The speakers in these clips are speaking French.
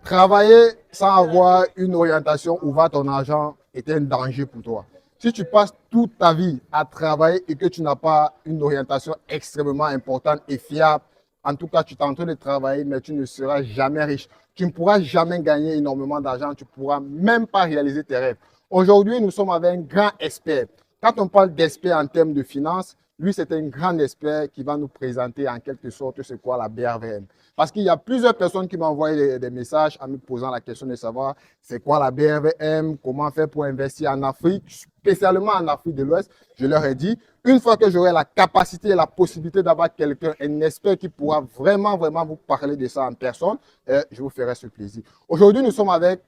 Travailler sans avoir une orientation où va ton argent est un danger pour toi. Si tu passes toute ta vie à travailler et que tu n'as pas une orientation extrêmement importante et fiable, en tout cas, tu es en train de travailler, mais tu ne seras jamais riche. Tu ne pourras jamais gagner énormément d'argent. Tu ne pourras même pas réaliser tes rêves. Aujourd'hui, nous sommes avec un grand expert. Quand on parle d'expert en termes de finances, lui, c'est un grand expert qui va nous présenter en quelque sorte c'est quoi la BRVM. Parce qu'il y a plusieurs personnes qui m'ont envoyé des messages en me posant la question de savoir c'est quoi la BRVM, comment faire pour investir en Afrique, spécialement en Afrique de l'Ouest. Je leur ai dit, une fois que j'aurai la capacité et la possibilité d'avoir quelqu'un, un expert qui pourra vraiment vous parler de ça en personne, je vous ferai ce plaisir. Aujourd'hui, nous sommes avec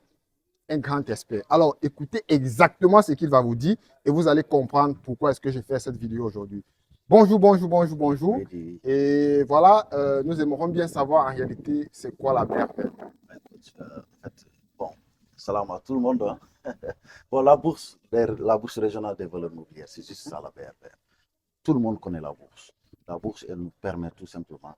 un grand expert. Alors, écoutez exactement ce qu'il va vous dire et vous allez comprendre pourquoi est-ce que j'ai fait cette vidéo aujourd'hui. Bonjour. Et voilà, nous aimerions bien savoir en réalité c'est quoi la BRVM. Bon, salam à tout le monde. Bon, la bourse régionale des valeurs mobilières, c'est juste ça la BRVM. Tout le monde connaît la bourse. La bourse, elle nous permet tout simplement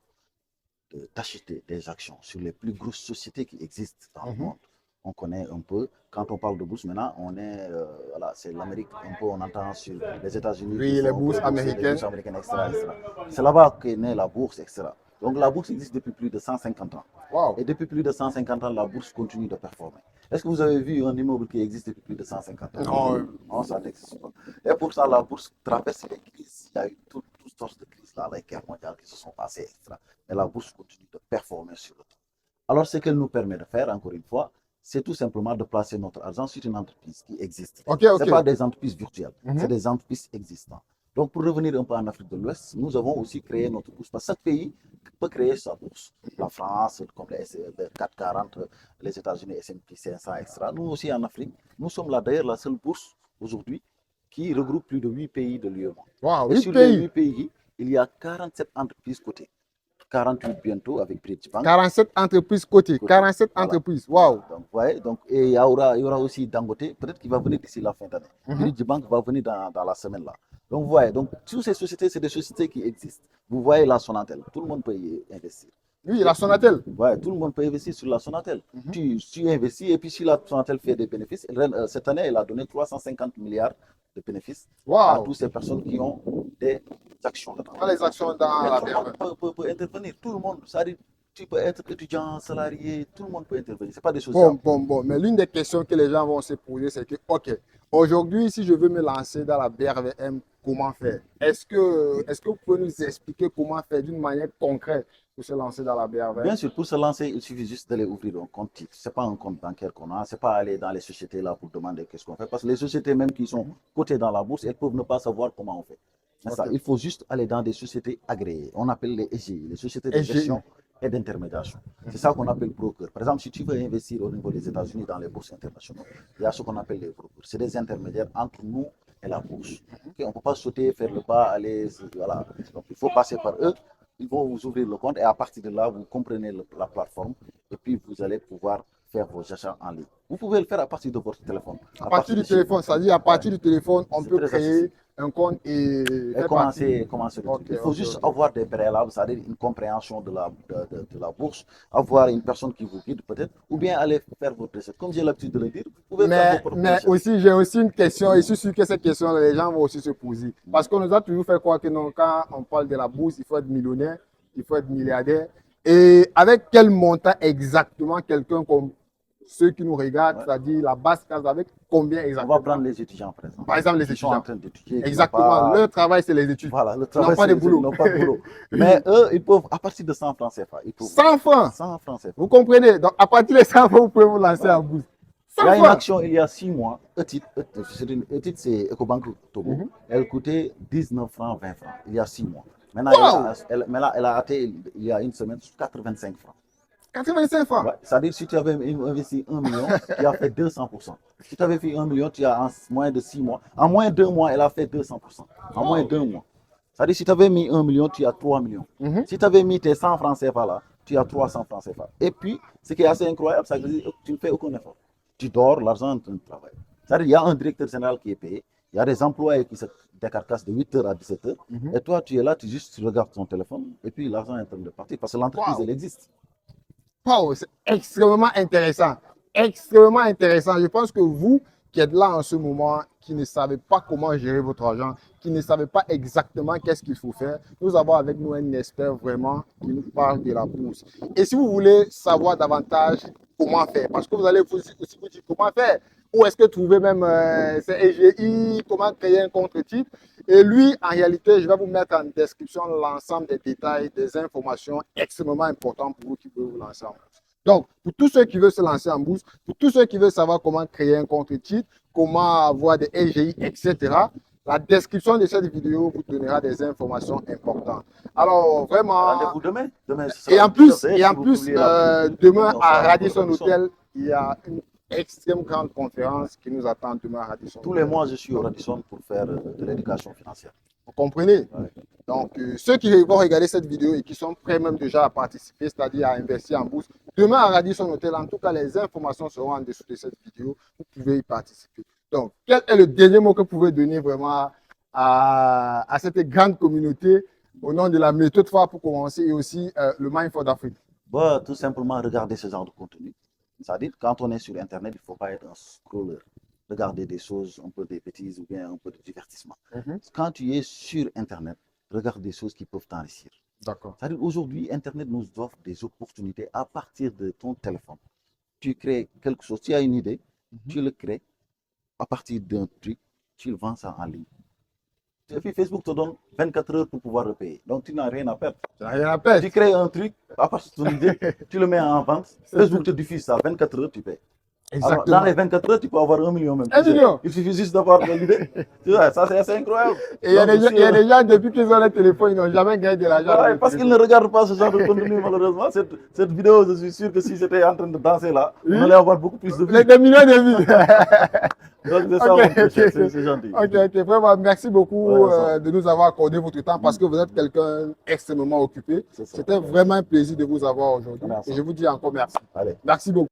d'acheter des actions sur les plus grosses sociétés qui existent dans le monde. On connaît un peu, quand on parle de bourse maintenant, on est, voilà, c'est l'Amérique, un peu, on entend sur les États-Unis. Oui, les bourses américaines. Etc. C'est là-bas qu'est née la bourse, etc. Donc la bourse existe depuis plus de 150 ans. Wow. Et depuis plus de 150 ans, la bourse continue de performer. Est-ce que vous avez vu un immeuble qui existe depuis plus de 150 ans? Non, ça n'existe pas. Et pour ça, la bourse traverse les crises. Il y a eu toutes sortes de crises, là, les guerres mondiales qui se sont passées, etc. Mais la bourse continue de performer sur le temps. Alors, ce qu'elle nous permet de faire, encore une fois, c'est tout simplement de placer notre argent sur une entreprise qui existe. Ce n'est pas des entreprises virtuelles, c'est des entreprises existantes. Donc, pour revenir un peu en Afrique de l'Ouest, nous avons aussi créé notre bourse. Parce que chaque pays peut créer sa bourse. La France, comme les 440, les États-Unis, S&P 500, etc. Nous aussi en Afrique, nous sommes là d'ailleurs la seule bourse aujourd'hui qui regroupe plus de 8 pays de l'UE. Wow, et sur les 8 pays, il y a 47 entreprises cotées. 48 bientôt avec Bridgebank. 47 entreprises cotées, 47 entreprises, waouh. Donc, ouais, donc, et il y aura aussi Dangote, peut-être qu'il va venir d'ici la fin d'année. Bridgebank va venir dans la semaine là. Donc, vous voyez, donc, toutes ces sociétés, c'est des sociétés qui existent. Vous voyez la Sonatel, tout le monde peut y investir. Oui, la Sonatel. Ouais, tout le monde peut investir sur la Sonatel. Tu investis et puis si la Sonatel fait des bénéfices, cette année, elle a donné 350 milliards de bénéfices à toutes ces personnes qui ont des actions. Les actions dans la BRVM. Tout le monde peut intervenir, tout le monde. Ça dit, tu peux être étudiant, salarié, tout le monde peut intervenir. Ce n'est pas des choses. Bon. Mais l'une des questions que les gens vont se poser, c'est que, OK, aujourd'hui, si je veux me lancer dans la BRVM, comment faire? Est-ce que vous pouvez nous expliquer comment faire d'une manière concrète pour se lancer dans la BRVM? Bien sûr, pour se lancer, il suffit juste d'aller ouvrir un compte titre. Ce n'est pas un compte bancaire qu'on a, ce n'est pas aller dans les sociétés là pour demander qu'est-ce qu'on fait. Parce que les sociétés même qui sont cotées dans la bourse, elles peuvent ne pas savoir comment on fait. Ça, il faut juste aller dans des sociétés agréées. On appelle les EGI, les sociétés de gestion et d'intermédiation. C'est ça qu'on appelle broker. Par exemple, si tu veux investir au niveau des États-Unis dans les bourses internationales, il y a ce qu'on appelle les brokers. C'est des intermédiaires entre nous et la bourse. On ne peut pas sauter, faire le pas, aller. Voilà. Donc, il faut passer par eux. Ils vont vous ouvrir le compte et à partir de là, vous comprenez la plateforme et puis vous allez pouvoir faire vos achats en ligne. Vous pouvez le faire à partir de votre téléphone. À partir du téléphone, c'est-à-dire à partir du téléphone, on peut créer un compte et commencer. Il faut juste avoir des préalables, c'est-à-dire une compréhension de la bourse, avoir une personne qui vous guide peut-être, ou bien aller faire votre recette. Comme j'ai l'habitude de le dire, vous pouvez faire votre mais aussi, j'ai aussi une question, et je suis sûr que cette question, les gens vont aussi se poser. Parce qu'on nous a toujours fait croire que non, quand on parle de la bourse, il faut être millionnaire, il faut être milliardaire. Et avec quel montant exactement quelqu'un comme ceux qui nous regardent, c'est-à-dire la basse case, avec combien exactement? On va prendre les étudiants, par exemple. Par exemple, les étudiants. Qui sont en train d'étudier. Exactement. Leur travail, c'est les études. Voilà, le travail, c'est ils n'ont pas de boulot. Mais eux, ils peuvent, à partir de 100 francs CFA. 100 francs 100 francs CFA. Vous comprenez? Donc, à partir de 100 francs, vous pouvez vous lancer en bourse. Il y a une action il y a 6 mois. ETIT, c'est Ecobank Togo. Elle coûtait 19 francs, 20 francs. Il y a 6 mois. Maintenant, elle a atteint il y a une semaine 85 francs. 85 francs. Ouais, c'est-à-dire si tu avais investi 1 million, tu as fait 200%. Si tu avais fait 1 million, tu as en moins de 6 mois. En moins de 2 mois, elle a fait 200%. En moins de 2 mois. C'est-à-dire si tu avais mis 1 million, tu as 3 millions. Si tu avais mis tes 100 francs CFA là, tu as 300 francs CFA. Et puis, ce qui est assez incroyable, c'est que tu ne fais aucun effort. Tu dors, l'argent, tu travailles. C'est-à-dire qu'il y a un directeur général qui est payé. Il y a des employés qui se décarcassent de 8h à 17h. Et toi, tu es là, tu regardes ton téléphone. Et puis, l'argent est en train de partir. Parce que l'entreprise, elle existe. Wow, c'est extrêmement intéressant. Extrêmement intéressant. Je pense que vous qui êtes là en ce moment, qui ne savez pas comment gérer votre argent, qui ne savez pas exactement qu'est-ce qu'il faut faire, nous avons avec nous un expert vraiment qui nous parle de la bourse. Et si vous voulez savoir davantage comment faire, parce que vous allez aussi vous dire comment faire, où est-ce que trouver même ces EGI, comment créer un contre-titre. Et lui, en réalité, je vais vous mettre en description l'ensemble des détails, des informations extrêmement importantes pour vous qui veulent vous lancer en bourse. Donc, pour tous ceux qui veulent se lancer en bourse, pour tous ceux qui veulent savoir comment créer un contre-titre, comment avoir des EGI, etc., la description de cette vidéo vous donnera des informations importantes. Alors, vraiment. Rendez-vous demain. Demain, ce sera Et en plus, demain à Radisson Hotel, il y a une extrêmement grande conférence qui nous attend demain à Radisson. Tous les mois, je suis au Radisson pour faire de l'éducation financière. Vous comprenez? Ouais. Donc, ceux qui vont regarder cette vidéo et qui sont prêts même déjà à participer, c'est-à-dire à investir en bourse, demain à Radisson Hotel, en tout cas, les informations seront en dessous de cette vidéo. Vous pouvez y participer. Donc, quel est le dernier mot que vous pouvez donner vraiment à cette grande communauté au nom de la méthode phare pour commencer et aussi le Mind for d'Afrique? Bah, tout simplement, regarder ce genre de contenu. C'est-à-dire, quand on est sur Internet, il ne faut pas être un scroller. Regarder des choses, un peu des bêtises ou bien un peu de divertissement. Quand tu es sur Internet, regarde des choses qui peuvent t'enrichir. D'accord. C'est-à-dire, aujourd'hui, Internet nous offre des opportunités à partir de ton téléphone. Tu crées quelque chose, tu as une idée, tu le crées à partir d'un truc, tu le vends ça en ligne. Et puis Facebook te donne 24 heures pour pouvoir le payer. Donc tu n'as rien à perdre. Tu n'as rien à perdre. Tu crées un truc, à partir de ton idée, tu le mets en vente. Facebook te diffuse ça, 24 heures, tu payes. Exactement. Alors, dans les 24 heures, tu peux avoir 1 million même. 1 million. Il suffit juste d'avoir l'idée. Tu vois, ça c'est assez incroyable. Et il y a des gens, depuis qu'ils ont le téléphone, ils n'ont jamais gagné de l'argent. Ouais, parce qu'ils ne regardent pas ce genre de contenu, malheureusement. Cette vidéo, je suis sûr que si j'étais en train de danser là, on allait avoir beaucoup plus de vues. Des millions de vues. Donc c'est ça, Okay, c'est gentil. Ok, vraiment, merci beaucoup de nous avoir accordé votre temps parce que vous êtes quelqu'un extrêmement occupé. C'était vraiment un plaisir de vous avoir aujourd'hui. Et je vous dis encore merci. Allez. Merci beaucoup.